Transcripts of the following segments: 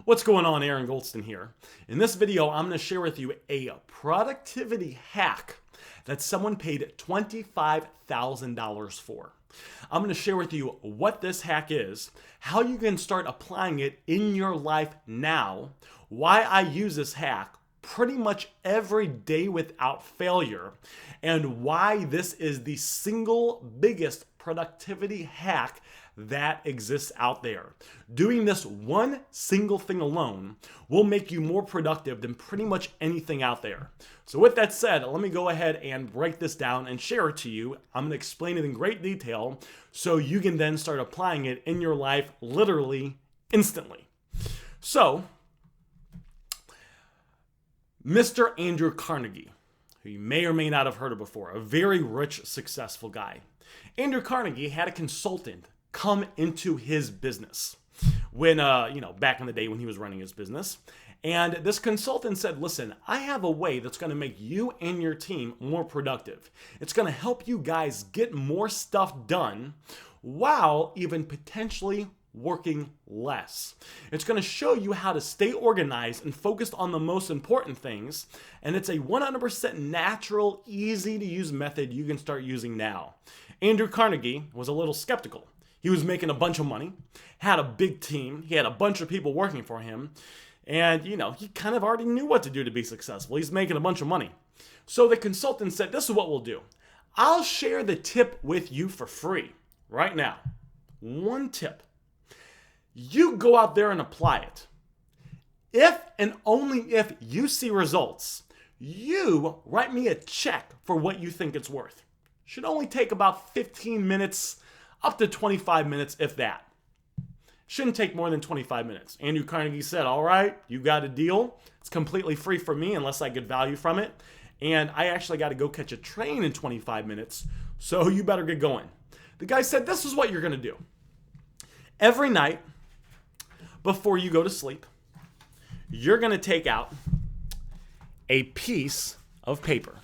What's going on? Aaron Goldsten here. In this video, I'm going to share with you a productivity hack that someone paid $25,000 for. I'm going to share with you what this hack is, how you can start applying it in your life now, why I use this hack pretty much every day without failure, and why this is the single biggest productivity hack that exists out there. Doing this one single thing alone will make you more productive than pretty much anything out there. So with that said, let me go ahead and break this down and share it to you. I'm going to explain it in great detail so you can then start applying it in your life literally instantly. So, Mr. Andrew Carnegie, who you may or may not have heard of before, a very rich, successful guy. Andrew Carnegie had a consultant come into his business when, back in the day when he was running his business. And this consultant said, listen, I have a way that's going to make you and your team more productive. It's going to help you guys get more stuff done while even potentially working less. It's going to show you how to stay organized and focused on the most important things. And it's a 100% natural, easy to use method you can start using now. Andrew Carnegie was a little skeptical. He was making a bunch of money, had a big team, he had a bunch of people working for him, and he kind of already knew what to do to be successful. He's making a bunch of money. So the consultant said, this is what we'll do. I'll share the tip with you for free right now. One tip. You go out there and apply it. If and only if you see results, you write me a check for what you think it's worth. Should only take about 15 minutes, up to 25 minutes, if that. Shouldn't take more than 25 minutes. Andrew Carnegie said, all right, you got a deal. It's completely free for me unless I get value from it. And I actually got to go catch a train in 25 minutes, so you better get going. The guy said, this is what you're going to do. Every night before you go to sleep, you're going to take out a piece of paper.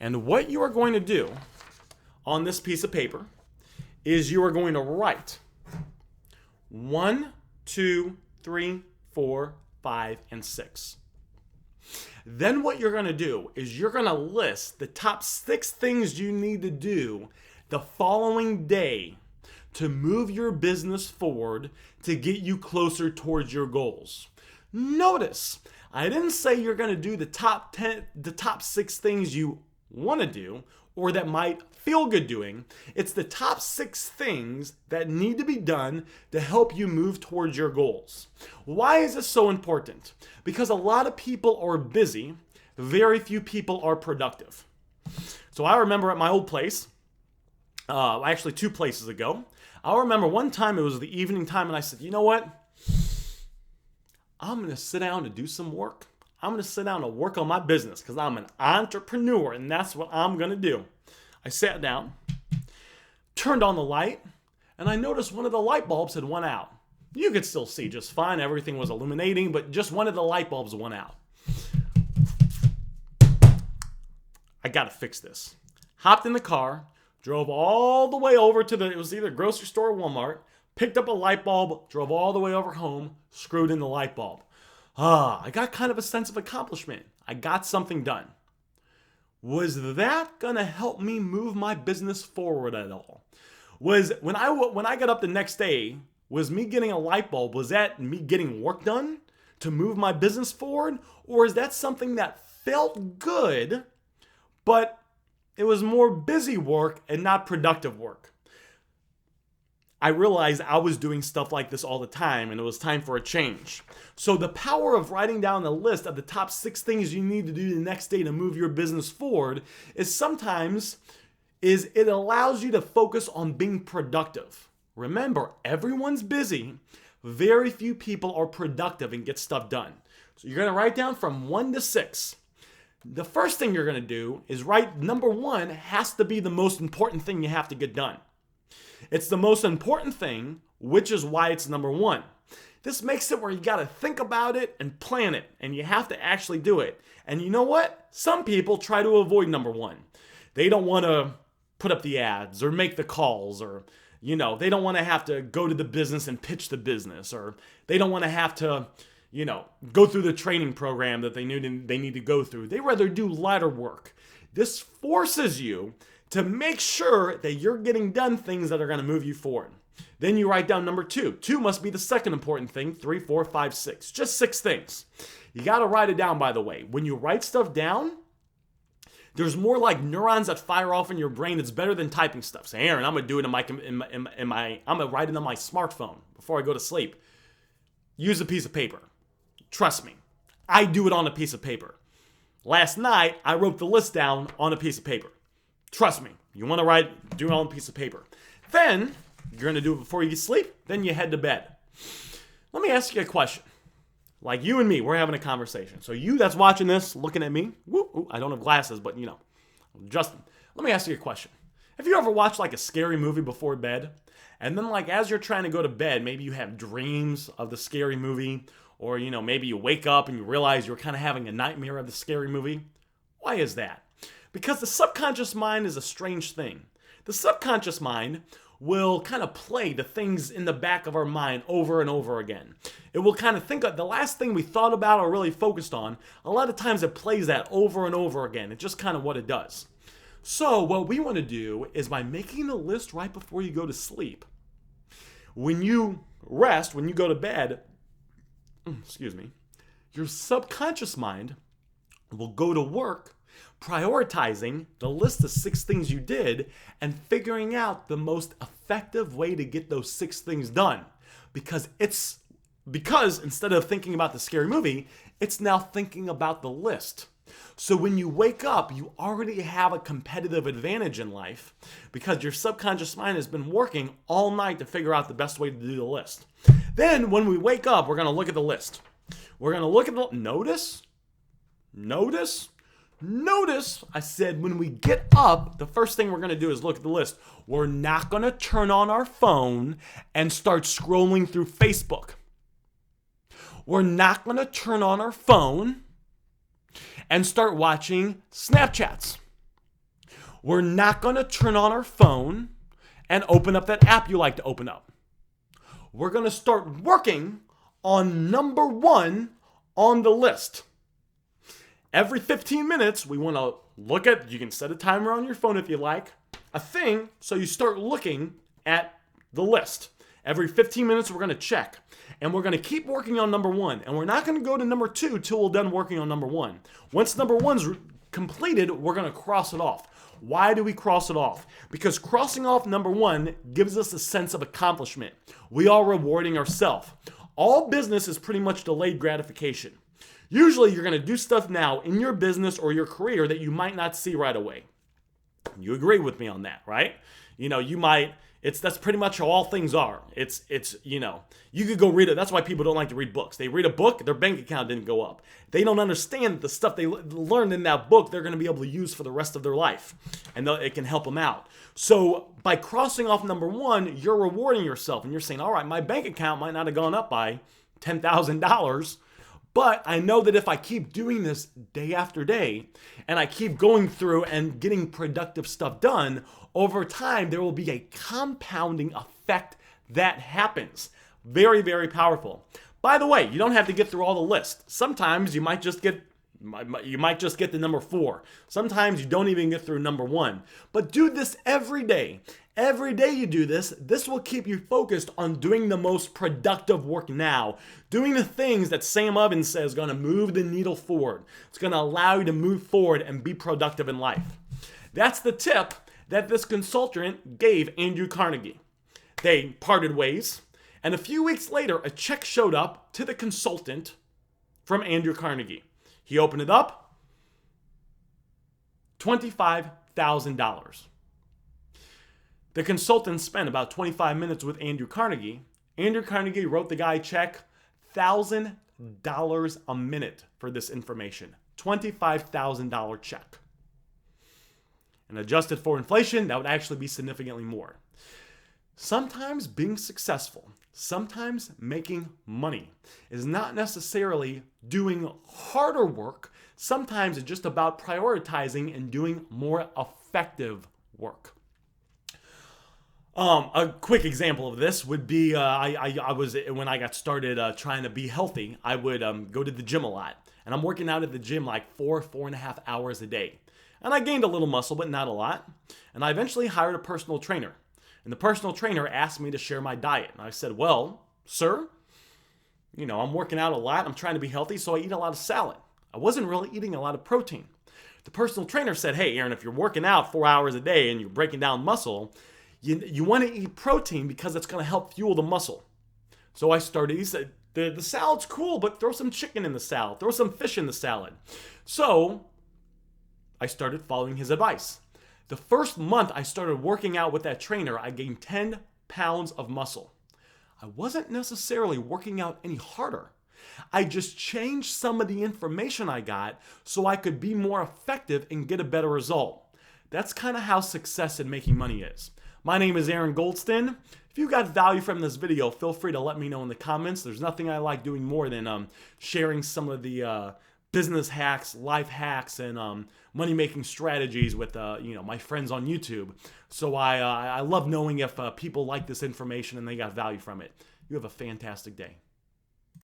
And what you are going to do on this piece of paper is you are going to write 1, 2, 3, 4, 5, and 6. Then what you're going to do is you're going to list the top 6 things you need to do the following day to move your business forward to get you closer towards your goals. Notice, I didn't say you're going to do the top 6 things you want to do or that might feel good doing. It's the top 6 things that need to be done to help you move towards your goals. Why is this so important? Because a lot of people are busy, very few people are productive. So I remember at my old place, actually 2 places ago, I remember one time it was the evening time and I said, you know what? I'm going to sit down and do some work. I'm going to sit down and work on my business because I'm an entrepreneur and that's what I'm going to do. I sat down, turned on the light, and I noticed one of the light bulbs had went out. You could still see just fine. Everything was illuminating, but just one of the light bulbs went out. I got to fix this. Hopped in the car, drove all the way over to it was either grocery store or Walmart, picked up a light bulb, drove all the way over home, screwed in the light bulb. I got kind of a sense of accomplishment. I got something done. Was that going to help me move my business forward at all? Was when I got up the next day, was me getting a light bulb, was that me getting work done to move my business forward? Or is that something that felt good, but it was more busy work and not productive work? I realized I was doing stuff like this all the time and it was time for a change. So the power of writing down a list of the top 6 things you need to do the next day to move your business forward is it allows you to focus on being productive. Remember, everyone's busy. Very few people are productive and get stuff done. So you're going to write down from 1 to 6. The first thing you're going to do is write number 1 has to be the most important thing you have to get done. It's the most important thing, which is why it's number 1. This makes it where you got to think about it and plan it, and you have to actually do it. And you know what? Some people try to avoid number 1. They don't want to put up the ads or make the calls or They don't want to have to go to the business and pitch the business, or they don't want to have to, go through the training program that they need to go through. They rather do lighter work. This forces you to make sure that you're getting done things that are going to move you forward. Then you write down number 2. 2 must be the second important thing. 3, 4, 5, 6. Just 6 things. You got to write it down, by the way. When you write stuff down, there's more like neurons that fire off in your brain. It's better than typing stuff. Say, Aaron, I'm gonna do it I'm gonna write it on my smartphone before I go to sleep. Use a piece of paper. Trust me, I do it on a piece of paper. Last night, I wrote the list down on a piece of paper. Trust me, you want to do it on a piece of paper. Then you're gonna do it before you sleep. Then you head to bed. Let me ask you a question. Like you and me, we're having a conversation. So you that's watching this, looking at me, I don't have glasses, but Justin, let me ask you a question. Have you ever watched like a scary movie before bed? And then like as you're trying to go to bed, maybe you have dreams of the scary movie, or maybe you wake up and you realize you're kind of having a nightmare of the scary movie. Why is that? Because the subconscious mind is a strange thing. The subconscious mind will kind of play the things in the back of our mind over and over again. It will kind of think of the last thing we thought about or really focused on. A lot of times it plays that over and over again. It's just kind of what it does. So what we want to do is by making a list right before you go to sleep, when you rest, when you go to bed, your subconscious mind will go to work prioritizing the list of 6 things you did and figuring out the most effective way to get those 6 things done. Because instead of thinking about the scary movie, it's now thinking about the list. So when you wake up, you already have a competitive advantage in life because your subconscious mind has been working all night to figure out the best way to do the list. Then when we wake up, we're going to look at the list. We're going to look at the Notice, I said when we get up, the first thing we're going to do is look at the list. We're not going to turn on our phone and start scrolling through Facebook. We're not going to turn on our phone and start watching Snapchats. We're not going to turn on our phone and open up that app you like to open up. We're going to start working on number 1 on the list. Every 15 minutes, we want to look at, you can set a timer on your phone if you like, a thing, so you start looking at the list. Every 15 minutes, we're going to check. And we're going to keep working on number 1. And we're not going to go to number 2 till we're done working on number 1. Once number 1's completed, we're going to cross it off. Why do we cross it off? Because crossing off number 1 gives us a sense of accomplishment. We are rewarding ourselves. All business is pretty much delayed gratification. Usually you're going to do stuff now in your business or your career that you might not see right away. You agree with me on that, right? That's pretty much how all things are. You could go read it. That's why people don't like to read books. They read a book, their bank account didn't go up. They don't understand the stuff they learned in that book they're going to be able to use for the rest of their life. And it can help them out. So by crossing off number 1, you're rewarding yourself. And you're saying, all right, my bank account might not have gone up by $10,000, but I know that if I keep doing this day after day, and I keep going through and getting productive stuff done, over time, there will be a compounding effect that happens. Very, very powerful. By the way, you don't have to get through all the list. Sometimes you might just get the number 4. Sometimes you don't even get through number 1. But do this every day. Every day you do this, this will keep you focused on doing the most productive work now. Doing the things that Sam Ovens says is going to move the needle forward. It's going to allow you to move forward and be productive in life. That's the tip that this consultant gave Andrew Carnegie. They parted ways, and a few weeks later, a check showed up to the consultant from Andrew Carnegie. He opened it up, $25,000. The consultant spent about 25 minutes with Andrew Carnegie. Andrew Carnegie wrote the guy a check, $1,000 a minute for this information. $25,000 check. And adjusted for inflation, that would actually be significantly more. Sometimes being successful, sometimes making money is not necessarily doing harder work. Sometimes it's just about prioritizing and doing more effective work. A quick example of this would be I was when I got started trying to be healthy. I would go to the gym a lot, and I'm working out at the gym like 4.5 hours a day, and I gained a little muscle, but not a lot. And I eventually hired a personal trainer, and the personal trainer asked me to share my diet, and I said, "Well, sir, I'm working out a lot. I'm trying to be healthy, so I eat a lot of salad. I wasn't really eating a lot of protein." The personal trainer said, "Hey, Aaron, if you're working out 4 hours a day and you're breaking down muscle, you want to eat protein because it's going to help fuel the muscle." So I started, he said, the salad's cool, but throw some chicken in the salad, throw some fish in the salad. So I started following his advice. The first month I started working out with that trainer, I gained 10 pounds of muscle. I wasn't necessarily working out any harder. I just changed some of the information I got so I could be more effective and get a better result. That's kind of how success in making money is. My name is Aaron Goldsten. If you got value from this video, feel free to let me know in the comments. There's nothing I like doing more than sharing some of the business hacks, life hacks, and money-making strategies with my friends on YouTube. So I love knowing if people like this information and they got value from it. You have a fantastic day.